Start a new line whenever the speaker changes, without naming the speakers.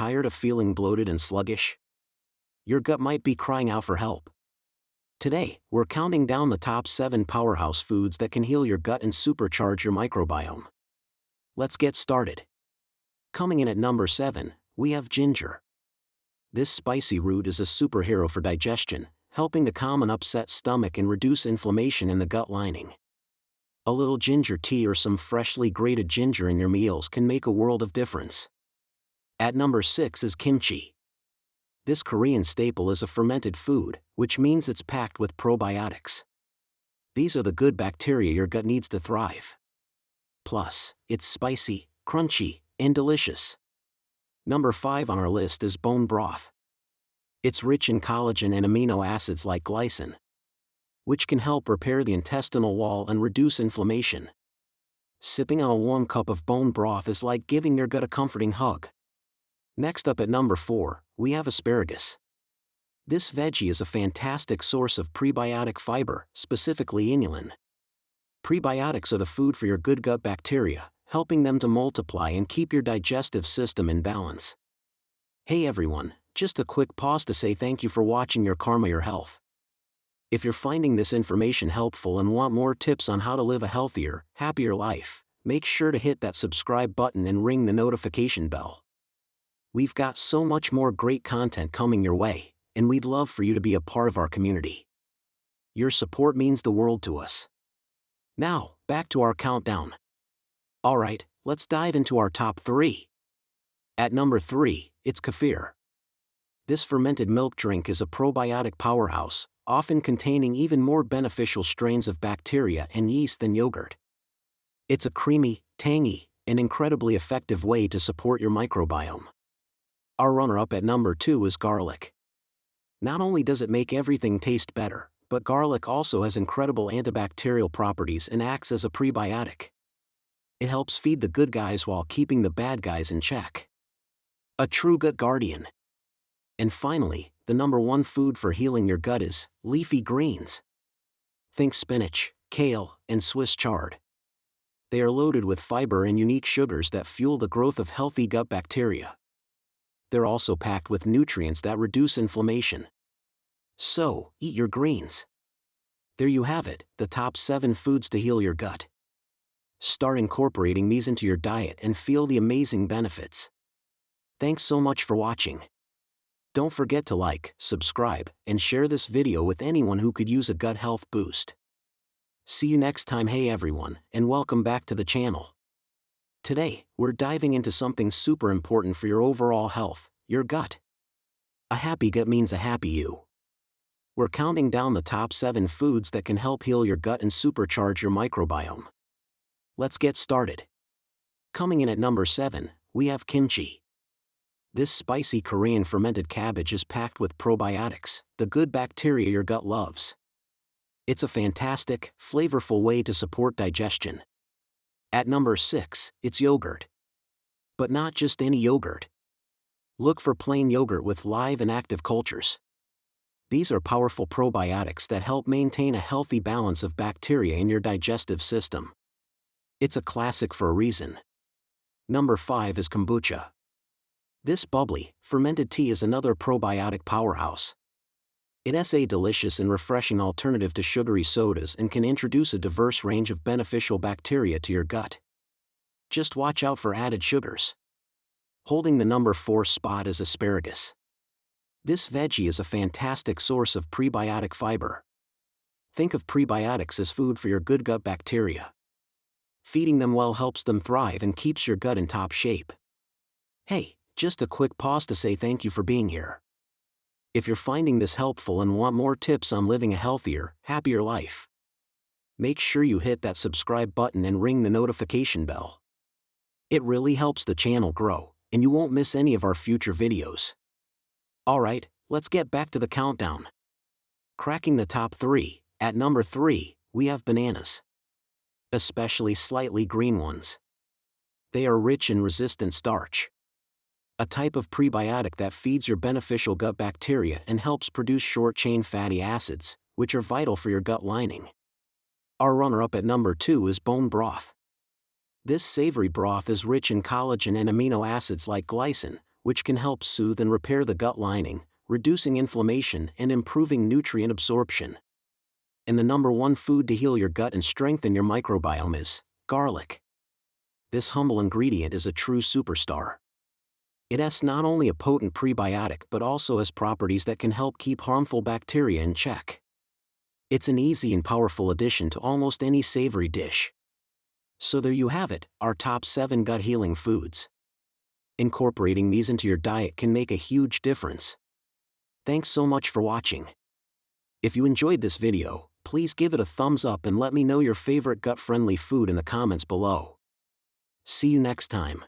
tired of feeling bloated and sluggish? Your gut might be crying out for help. Today, we're counting down the top 7 powerhouse foods that can heal your gut and supercharge your microbiome. Let's get started. Coming in at number 7, we have ginger. This spicy root is a superhero for digestion, helping to calm an upset stomach and reduce inflammation in the gut lining. A little ginger tea or some freshly grated ginger in your meals can make a world of difference. At number 6 is kimchi. This Korean staple is a fermented food, which means it's packed with probiotics. These are the good bacteria your gut needs to thrive. Plus, it's spicy, crunchy, and delicious. Number 5 on our list is bone broth. It's rich in collagen and amino acids like glycine, which can help repair the intestinal wall and reduce inflammation. Sipping on a warm cup of bone broth is like giving your gut a comforting hug. Next up at number 4, we have asparagus. This veggie is a fantastic source of prebiotic fiber, specifically inulin. Prebiotics are the food for your good gut bacteria, helping them to multiply and keep your digestive system in balance. Hey everyone, just a quick pause to say thank you for watching Your Karma Your Health. If you're finding this information helpful and want more tips on how to live a healthier, happier life, make sure to hit that subscribe button and ring the notification bell. We've got so much more great content coming your way, and we'd love for you to be a part of our community. Your support means the world to us. Now, back to our countdown. Alright, let's dive into our top 3. At number 3, it's kefir. This fermented milk drink is a probiotic powerhouse, often containing even more beneficial strains of bacteria and yeast than yogurt. It's a creamy, tangy, and incredibly effective way to support your microbiome. Our runner-up at number 2 is garlic. Not only does it make everything taste better, but garlic also has incredible antibacterial properties and acts as a prebiotic. It helps feed the good guys while keeping the bad guys in check. A true gut guardian. And finally, the number 1 food for healing your gut is leafy greens. Think spinach, kale, and Swiss chard. They are loaded with fiber and unique sugars that fuel the growth of healthy gut bacteria. They're also packed with nutrients that reduce inflammation. So, eat your greens. There you have it, the top 7 foods to heal your gut. Start incorporating these into your diet and feel the amazing benefits. Thanks so much for watching. Don't forget to like, subscribe, and share this video with anyone who could use a gut health boost. See you next time. Hey everyone, and welcome back to the channel. Today, we're diving into something super important for your overall health, your gut. A happy gut means a happy you. We're counting down the top 7 foods that can help heal your gut and supercharge your microbiome. Let's get started. Coming in at number 7, we have kimchi. This spicy Korean fermented cabbage is packed with probiotics, the good bacteria your gut loves. It's a fantastic, flavorful way to support digestion. At number 6, it's yogurt. But not just any yogurt. Look for plain yogurt with live and active cultures. These are powerful probiotics that help maintain a healthy balance of bacteria in your digestive system. It's a classic for a reason. Number 5 is kombucha. This bubbly, fermented tea is another probiotic powerhouse. It's a delicious and refreshing alternative to sugary sodas and can introduce a diverse range of beneficial bacteria to your gut. Just watch out for added sugars. Holding the number 4 spot is asparagus. This veggie is a fantastic source of prebiotic fiber. Think of prebiotics as food for your good gut bacteria. Feeding them well helps them thrive and keeps your gut in top shape. Hey, just a quick pause to say thank you for being here. If you're finding this helpful and want more tips on living a healthier, happier life, make sure you hit that subscribe button and ring the notification bell. It really helps the channel grow, and you won't miss any of our future videos. Alright, let's get back to the countdown. Cracking the top 3, at number 3, we have bananas. Especially slightly green ones. They are rich in resistant starch, a type of prebiotic that feeds your beneficial gut bacteria and helps produce short-chain fatty acids, which are vital for your gut lining. Our runner-up at number 2 is bone broth. This savory broth is rich in collagen and amino acids like glycine, which can help soothe and repair the gut lining, reducing inflammation and improving nutrient absorption. And the #1 food to heal your gut and strengthen your microbiome is garlic. This humble ingredient is a true superstar. It has not only a potent prebiotic but also has properties that can help keep harmful bacteria in check. It's an easy and powerful addition to almost any savory dish. So there you have it, our top 7 gut healing foods. Incorporating these into your diet can make a huge difference. Thanks so much for watching. If you enjoyed this video, please give it a thumbs up and let me know your favorite gut-friendly food in the comments below. See you next time.